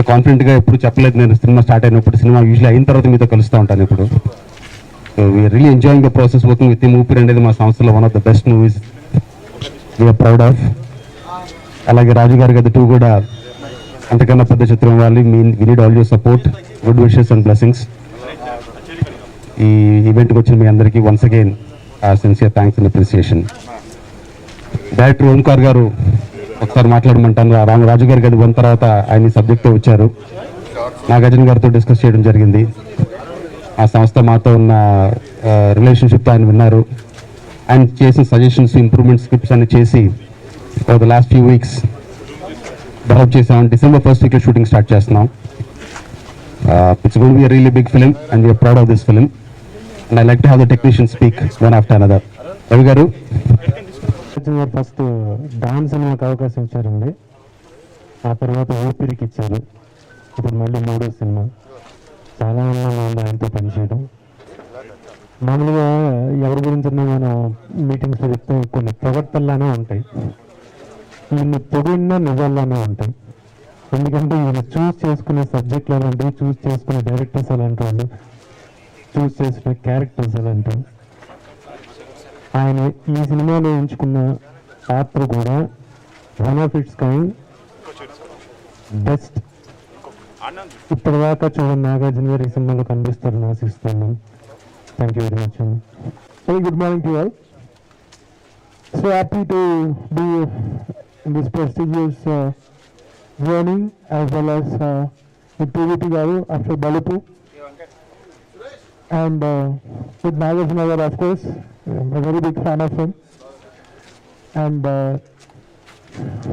కాన్ఫిడెంట్గా ఎప్పుడు చెప్పలేదు. నేను సినిమా స్టార్ట్ అయినప్పుడు, సినిమా యూజువల్లీ అయిన తర్వాత మీతో కలుస్తూ ఉంటాను ఇప్పుడు. So we are really enjoying the process working with Oopiri అనేది మా సంస్థలో one of the best movies we are proud of. అలాగే రాజు గారి గది 2 కూడా అంతకన్నా పెద్ద చిత్రం ఇవ్వాలి. We need all your support, good wishes and blessings. ఈ ఈవెంట్కి వచ్చిన మీ అందరికీ once again sincere thanks and appreciation. Director Omkar garu ఒకసారి మాట్లాడమంటాను. రాజు గారి గది 1 తర్వాత ఆయన సబ్జెక్ట్తో వచ్చారు. నాగార్జున గారితో డిస్కస్ చేయడం జరిగింది. ఆ సంస్థ మాతో ఉన్న రిలేషన్షిప్తో ఆయన విన్నారు. ఆయన చేసిన సజెషన్స్, ఇంప్రూవ్మెంట్ స్క్రిప్ట్స్ అన్ని చేసి for the last few weeks develop చేసాం. December 1st వీక్లో షూటింగ్ స్టార్ట్ చేస్తున్నాం. It's going to be a really big film and we are proud of this film and I like to have the technician speak one after another. Ravi garu first dance సినిమాకి అవకాశం ఇచ్చారండి. ఆ తర్వాత ఊపిరికి ఇచ్చారు. ఇప్పుడు మళ్ళీ 3వ సినిమా. చాలా ఆనందంగా ఉంది ఆయనతో పనిచేయడం. మామూలుగా ఎవరి గురించి మనం మీటింగ్స్లో చెప్తే కొన్ని ప్రవర్తనలానే ఉంటాయి, ఈయన పొగిడిన నిజాల్లానే ఉంటాయి. ఎందుకంటే ఈయన చూస్ చేసుకునే సబ్జెక్టులు అలాంటివి, చూస్ చేసుకునే డైరెక్టర్స్ అలాంటి వాళ్ళు, చూస్ చేసుకునే క్యారెక్టర్స్ అలాంటివి. ఆయన ఈ సినిమాలో ఎంచుకున్న పాత్ర కూడా one of its kind, best. ఇప్పటిదాకా చూడండి నాగార్జున గారు ఈ సినిమాలో కనిపిస్తారని ఆశిస్తున్నాను. Thank you very much. Very good morning to all. So happy to be in this prestigious journey as well as with PVT garu after Balupu and with Nagarjuna garu, of course. I'm a very big fan of him and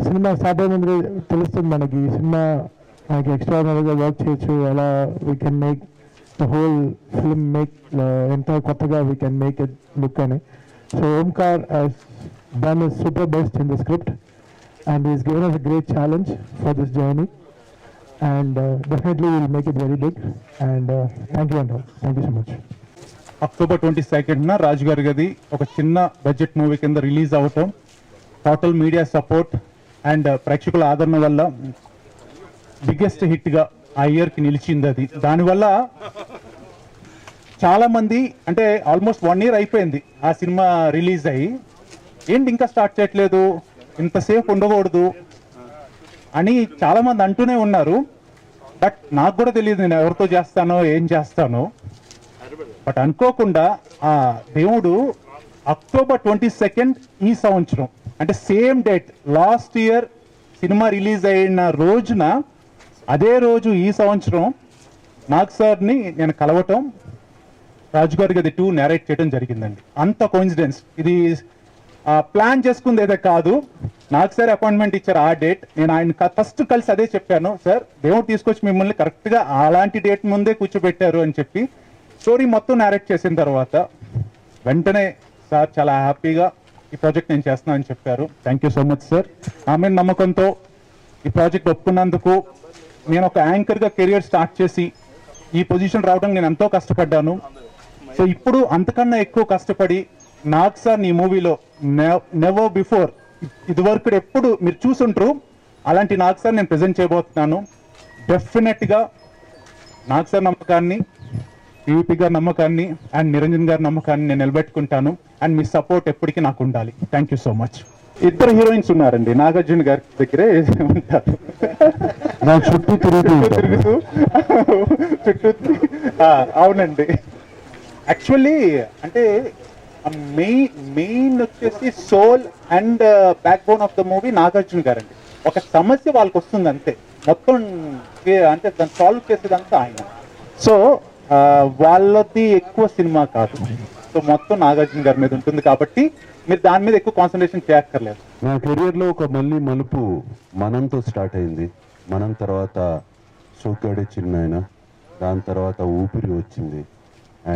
cinema start ayinadi telustundi manaki ee cinema manaki extraordinary work cheyochu, ala we can make the whole film make enta kottaga we can make it look ani. So Omkar has done his super best in the script and he's given us a great challenge for this journey and definitely we'll make it very big and thank you and all. Thank you so much. October 22nd రాజు గారి గది ఒక చిన్న budget movie కింద release అవటం, total media support and ప్రేక్షకుల ఆదరణ వల్ల biggest హిట్గా ఆ ఇయర్కి నిలిచింది. అది దానివల్ల చాలామంది, అంటే ఆల్మోస్ట్ 1 year అయిపోయింది ఆ సినిమా రిలీజ్ అయ్యి, ఏంటి ఇంకా స్టార్ట్ చేయట్లేదు, ఇంతసేపు ఉండకూడదు అని చాలామంది అంటూనే ఉన్నారు. బట్ నాకు కూడా తెలియదు నేను ఎవరితో చేస్తానో ఏం చేస్తానో. బట్ అనుకోకుండా ఆ దేవుడు October 22nd ఈ సంవత్సరం, అంటే same date last year cinema release అయిన రోజున, అదే రోజు ఈ సంవత్సరం నాగ్ సార్ని నేను కలవటం, రాజుగారికి అది 2 నేరేట్ చేయడం జరిగిందండి. అంత కోఇన్సిడెన్స్ ఇది. ప్లాన్ చేసుకుంది ఏదో కాదు. నాకు సార్ అపాయింట్మెంట్ ఇచ్చారు ఆ డేట్. నేను ఆయన ఫస్ట్ కలిసి అదే చెప్పాను, సార్ దేవుడు తీసుకొచ్చి మిమ్మల్ని కరెక్ట్గా అలాంటి డేట్ ముందే కూర్చోబెట్టారు అని చెప్పి స్టోరీ మొత్తం నేరేట్ చేసిన తర్వాత వెంటనే సార్ చాలా హ్యాపీగా ఈ ప్రాజెక్ట్ నేను చేస్తున్నానని చెప్పారు. Thank you so much sir. ఆమె నమ్మకంతో ఈ ప్రాజెక్ట్ ఒప్పుకున్నందుకు. నేను ఒక యాంకర్గా కెరియర్ స్టార్ట్ చేసి ఈ పొజిషన్ రావడానికి నేను ఎంతో కష్టపడ్డాను. సో ఇప్పుడు అంతకన్నా ఎక్కువ కష్టపడి నాగ్ సార్ నీ మూవీలో నెవర్ బిఫోర్, ఇదివరకు ఎప్పుడు మీరు చూసుంటారు అలాంటి నాగ్ సార్ నేను ప్రజెంట్ చేయబోతున్నాను. డెఫినెట్గా నాగ్ సార్ నమ్మకాన్ని, టీవీపీ గారి నమ్మకాన్ని అండ్ నిరంజన్ గారి నమ్మకాన్ని నేను నిలబెట్టుకుంటాను. అండ్ మీ సపోర్ట్ ఎప్పటికీ నాకు ఉండాలి. Thank you so much. 2 heroines ఉన్నారండి నాగార్జున గారి దగ్గరే ఉంటారు. నాకు చుట్టూ తిరుగుతూ అవునండి. యాక్చువల్లీ అంటే మెయిన్ వచ్చేసి soul and backbone of the movie Nagarjuna గారండి. ఒక సమస్య వాళ్ళకి వస్తుంది అంతే, మొత్తం అంటే దాన్ని సాల్వ్ చేసేదంతా ఆయన. సో వాళ్ళది ఎక్కువ సినిమా కాదు, సో మొత్తం నాగార్జున గారి మీద ఉంటుంది కాబట్టి మీరు దాని మీద ఎక్కువ కాన్సన్ట్రేషన్ చేయక్కర్లేదు. నా కెరియర్లో ఒక మళ్ళీ మలుపు మనంతో స్టార్ట్ అయింది. మనం తర్వాత సోగ్గాడే చిన్నాయన, దాని తర్వాత ఊపిరి వచ్చింది.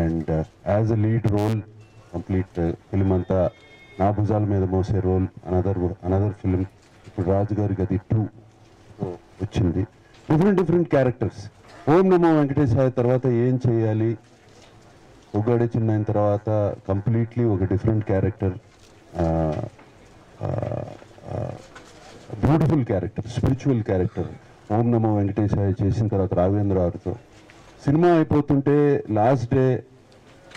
And as a lead role complete film అంతా నా భుజాల మీద మోసే రోల్, అనదర్ ఫిలిం. ఇప్పుడు రాజు గారి గది 2 వచ్చింది. Different characters. ఓం నమో వెంకటేశాయ తర్వాత ఏం చేయాలి, ఒగ్గాడే చిన్న తర్వాత కంప్లీట్లీ ఒక different character, beautiful character, spiritual character, Om Namo Venkatesaya చేసిన తర్వాత రాఘవేంద్ర గారితో సినిమా అయిపోతుంటే లాస్ట్ డే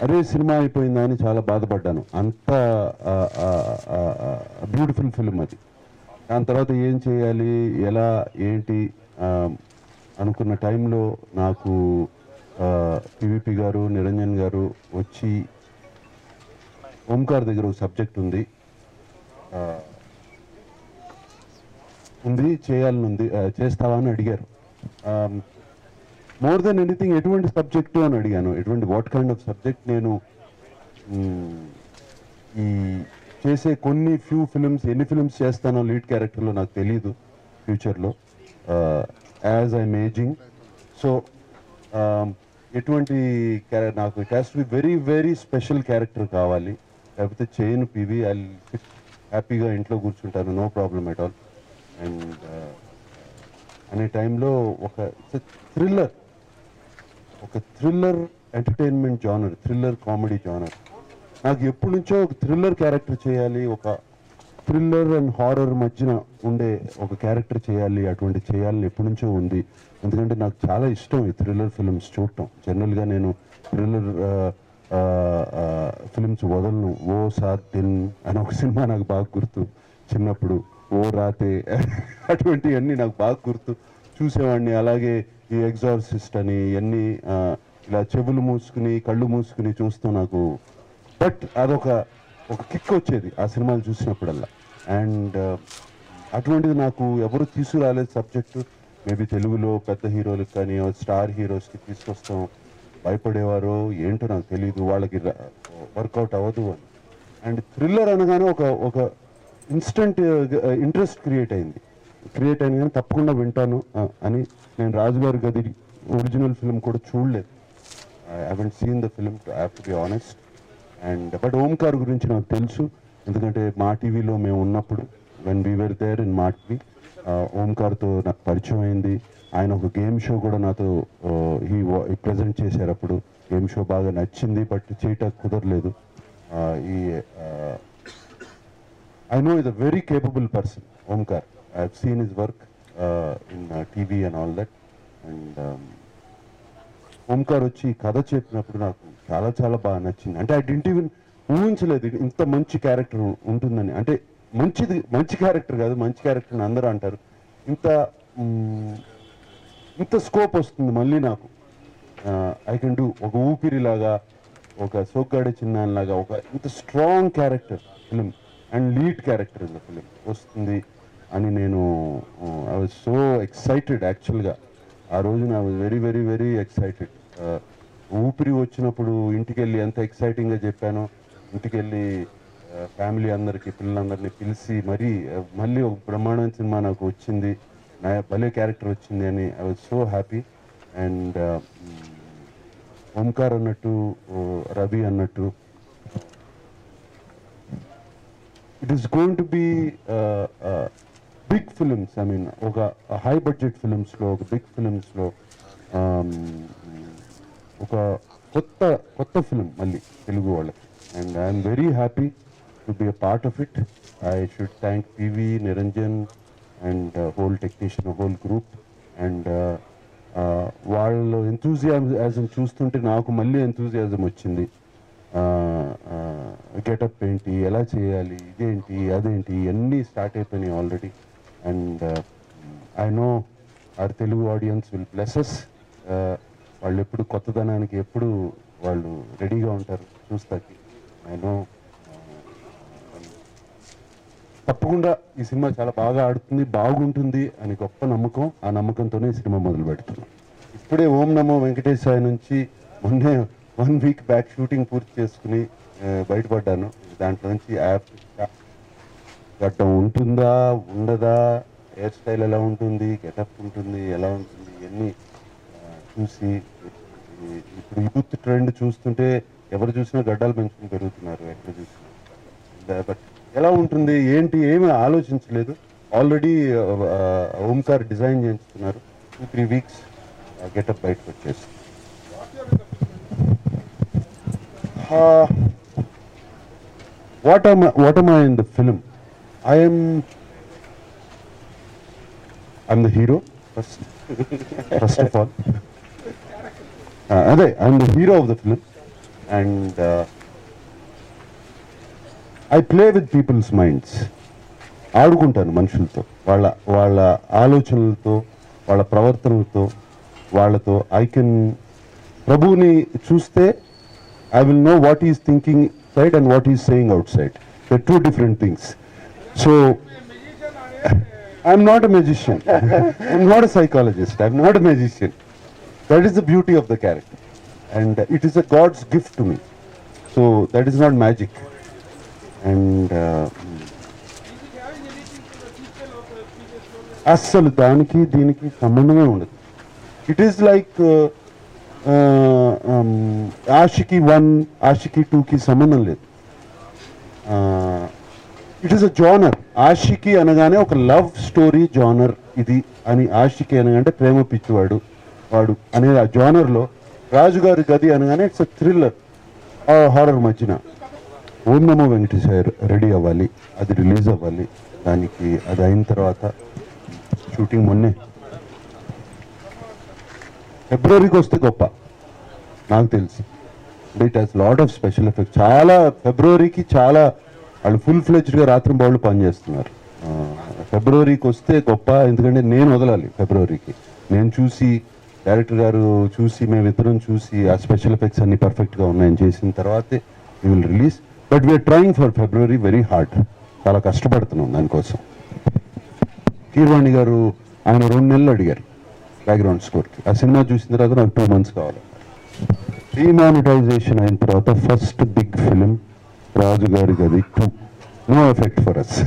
అరే సినిమా అయిపోయిందా అని చాలా బాధపడ్డాను. అంత బ్యూటిఫుల్ ఫిల్మ్ అది. దాని తర్వాత ఏం చేయాలి, ఎలా, ఏంటి అనుకున్న టైంలో నాకు పివిపి గారు, నిరంజన్ గారు వచ్చి ఓంకార్ దగ్గర ఒక సబ్జెక్ట్ ఉంది చేయాలని ఉంది, చేస్తావా అని అడిగారు. మోర్ దెన్ ఎనీథింగ్ ఎటువంటి సబ్జెక్టు అని అడిగాను. ఎటువంటి వాట్ కైండ్ ఆఫ్ సబ్జెక్ట్. నేను ఈ చేసే కొన్ని ఫ్యూ ఫిల్మ్స్, ఎన్ని ఫిల్మ్స్ చేస్తానో లీడ్ క్యారెక్టర్లో నాకు తెలియదు ఫ్యూచర్లో యాజ్ ఐఎమ్ ఏజింగ్. సో ఎటువంటి నాకు it has to be very very special character కావాలి, లేకపోతే చేయను పివి. ఐ హ్యాపీగా ఇంట్లో కూర్చుంటాను, no problem at all. And అనే టైంలో ఒక thriller entertainment genre, thriller comedy genre. నాకు ఎప్పటి నుంచో ఒక థ్రిల్లర్ క్యారెక్టర్ చేయాలి, ఒక థ్రిల్లర్ అండ్ హారర్ మధ్యన ఉండే ఒక క్యారెక్టర్ చేయాలి, అటువంటి చేయాలని ఎప్పటి నుంచో ఉంది. ఎందుకంటే నాకు చాలా ఇష్టం ఈ థ్రిల్లర్ ఫిల్మ్స్ చూడటం. జనరల్గా నేను థ్రిల్లర్ ఫిల్మ్స్ వదలను. ఓ సాత్ దిన్ అని ఒక సినిమా నాకు బాగా గుర్తు, చిన్నప్పుడు ఓ రాతే అటువంటివన్నీ నాకు బాగా గుర్తు, చూసేవాడిని. అలాగే ఈ ఎగ్జార్సిస్ట్ అని ఇవన్నీ ఇలా చెవులు మూసుకుని కళ్ళు మూసుకుని చూస్తూ నాకు, బట్ అదొక కిక్ వచ్చేది ఆ సినిమాలు చూసినప్పుడల్లా. అండ్ అటువంటిది నాకు ఎవరు తీసుకురాలేదు సబ్జెక్టు. మేబీ తెలుగులో పెద్ద హీరోలకు కానీ స్టార్ హీరోస్కి తీసుకొస్తాం భయపడేవారో ఏంటో నాకు తెలియదు, వాళ్ళకి వర్కౌట్ అవ్వదు అని. అండ్ థ్రిల్లర్ అనగానే ఒక ఇన్స్టెంట్ ఇంట్రెస్ట్ క్రియేట్ అయింది కానీ తప్పకుండా వింటాను అని. నేను రాజుగారి గది ఒరిజినల్ ఫిల్మ్ కూడా చూడలేదు. I haven't seen the film to have to be honest. And but Omkar గురించి నాకు తెలుసు, ఎందుకంటే మా టీవీలో మేము ఉన్నప్పుడు when we were there in Maa TV ఓంకార్తో నాకు పరిచయం అయింది. ఆయన ఒక గేమ్ షో కూడా నాతో ప్రజెంట్ చేశారు. అప్పుడు గేమ్ షో బాగా నచ్చింది, బట్ చేయటానికి కుదరలేదు. I know he's a very capable person, Omkar. I've seen his work in TV and all that. And Omkar వచ్చి కథ చెప్పినప్పుడు నాకు చాలా చాలా బాగా నచ్చింది. అంటే ఐ డింట్ ఈవెన్ ఊహించలేదు ఇంత మంచి క్యారెక్టర్ ఉంటుందని. అంటే మంచి క్యారెక్టర్ కాదు, మంచి క్యారెక్టర్ అని అందరూ అంటారు. ఇంత స్కోప్ వస్తుంది మళ్ళీ నాకు. ఐ కెన్ డూ ఒక ఊపిరిలాగా, ఒక సోగ్గాడే చిన్నాన్లాగా, ఒక ఇంత strong character film and lead character in the film వస్తుంది అని నేను ఐ వాజ్ సో ఎక్సైటెడ్. యాక్చువల్గా ఆ రోజున I was very very very excited. ఊపిరి వచ్చినప్పుడు ఇంటికి వెళ్ళి ఎంత ఎక్సైటింగ్గా చెప్పానో, ఇంటికి వెళ్ళి ఫ్యామిలీ అందరికీ, పిల్లలందరినీ పిలిచి మళ్ళీ ఒక బ్రహ్మాండమైన సినిమా నాకు వచ్చింది, నా భలే క్యారెక్టర్ వచ్చింది అని I was so happy. And Omkar అన్నట్టు, రవి అన్నట్టు, it is going to be big films. I mean ఒక హై బడ్జెట్ ఫిలిమ్స్లో, ఒక బిగ్ ఫిలిమ్స్లో ఒక కొత్త ఫిలిం మళ్ళీ తెలుగు వాళ్ళకి. And I'm very happy to be a part of it. I should thank PV, Niranjan and whole technician, whole group. And వాళ్ళ enthusiasm చూస్తుంటే నాకు మళ్ళీ ఎంతూజియాజం వచ్చింది. గెటప్ ఏంటి, ఎలా చేయాలి, ఇదేంటి అదేంటి అన్నీ స్టార్ట్ అయిపోయినాయి already. And I know our Telugu audience will blesses. వాళ్ళు ఎప్పుడు కొత్తదనానికి ఎప్పుడు వాళ్ళు రెడీగా ఉంటారు చూస్తాకి. ఐ నో తప్పకుండా ఈ సినిమా చాలా బాగా ఆడుతుంది, బాగుంటుంది అని గొప్ప నమ్మకం. ఆ నమ్మకంతోనే ఈ సినిమా మొదలు పెడుతున్నాం. ఇప్పుడే ఓం నమో వెంకటేశాయ నుంచి మొన్నే 1 వీక్ బ్యాక్ షూటింగ్ పూర్తి చేసుకుని బయటపడ్డాను. దాంట్లో నుంచి గడ్డం ఉంటుందా ఉండదా, హెయిర్ స్టైల్ ఎలా ఉంటుంది, గెటప్ ఉంటుంది ఎలా ఉంటుంది, ఇవన్నీ చూసి ఇప్పుడు యూత్ ట్రెండ్ చూస్తుంటే ఎవరు చూసినా గడ్డాలు పెంచుకుని పెరుగుతున్నారు ఎక్కడ చూసినా. బట్ ఎలా ఉంటుంది ఏంటి ఏమీ ఆలోచించలేదు. ఆల్రెడీ ఓంకార్ డిజైన్ చేయించుతున్నారు. 2-3 వీక్స్ గెటప్ బయటకు వచ్చేసి. What am I in the film? I'm the hero. First of all అదే I'm the hero of the film and I play with people's minds. ఆడుకుంటాను మనుషులతో, వాళ్ళ ఆలోచనలతో, వాళ్ళ ప్రవర్తనలతో, వాళ్ళతో. ఐ కెన్ ప్రభుని చూస్తే I will know what is thinking side and what is saying outside. The two different things. So I'm not a magician, I'm not a psychologist, I'm not a magician. That is the beauty of the character and it is a God's gift to me. So that is not magic. And అస్సలు దానికి దీనికి సంబంధమే ఉండదు. It is like Aashiqui 1, Aashiqui 2కి సంబంధం లేదు. It is a genre. Aashiqui అనగానే ఒక లవ్ స్టోరీ జానర్ ఇది అని. ఆషికి అనగానే ప్రేమ పిచ్చివాడు వాడు అనే ఆ జానర్లో రాజుగారి గది అనగానే ఇట్స్ అ థ్రిల్లర్ హారర్ మధ్యన. ఓం నమో వెంకటేశ్వర రెడీ అవ్వాలి, అది రిలీజ్ అవ్వాలి. దానికి అది అయిన తర్వాత షూటింగ్ మొన్నే ఫిబ్రవరికి వస్తే గొప్ప నాకు తెలిసి. It has lot of special effect. చాలా ఫిబ్రవరికి చాలా వాళ్ళు ఫుల్ ఫ్లెజ్డ్గా రాత్రి బావులు పనిచేస్తున్నారు. ఫిబ్రవరికి వస్తే గొప్ప, ఎందుకంటే నేను వదలాలి ఫిబ్రవరికి. నేను చూసి డైరెక్టర్ గారు చూసి మేమిద్దరం చూసి ఆ స్పెషల్ ఎఫెక్ట్స్ అన్ని పర్ఫెక్ట్గా ఉన్నాయని చేసిన తర్వాతే we will release. But we are trying for February very hard. చాలా కష్టపడుతున్నాం దానికోసం. కీర్వాణి గారు ఆయన 2 నెలలు అడిగారు బ్యాక్గ్రౌండ్ స్కోర్కి. ఆ సినిమా చూసిన తర్వాత నాకు 2 months కావాలి. డిమానిటైజేషన్ అయిన తర్వాత ఫస్ట్ బిగ్ ఫిలిం రాజుగారి గది 2. No effect for us.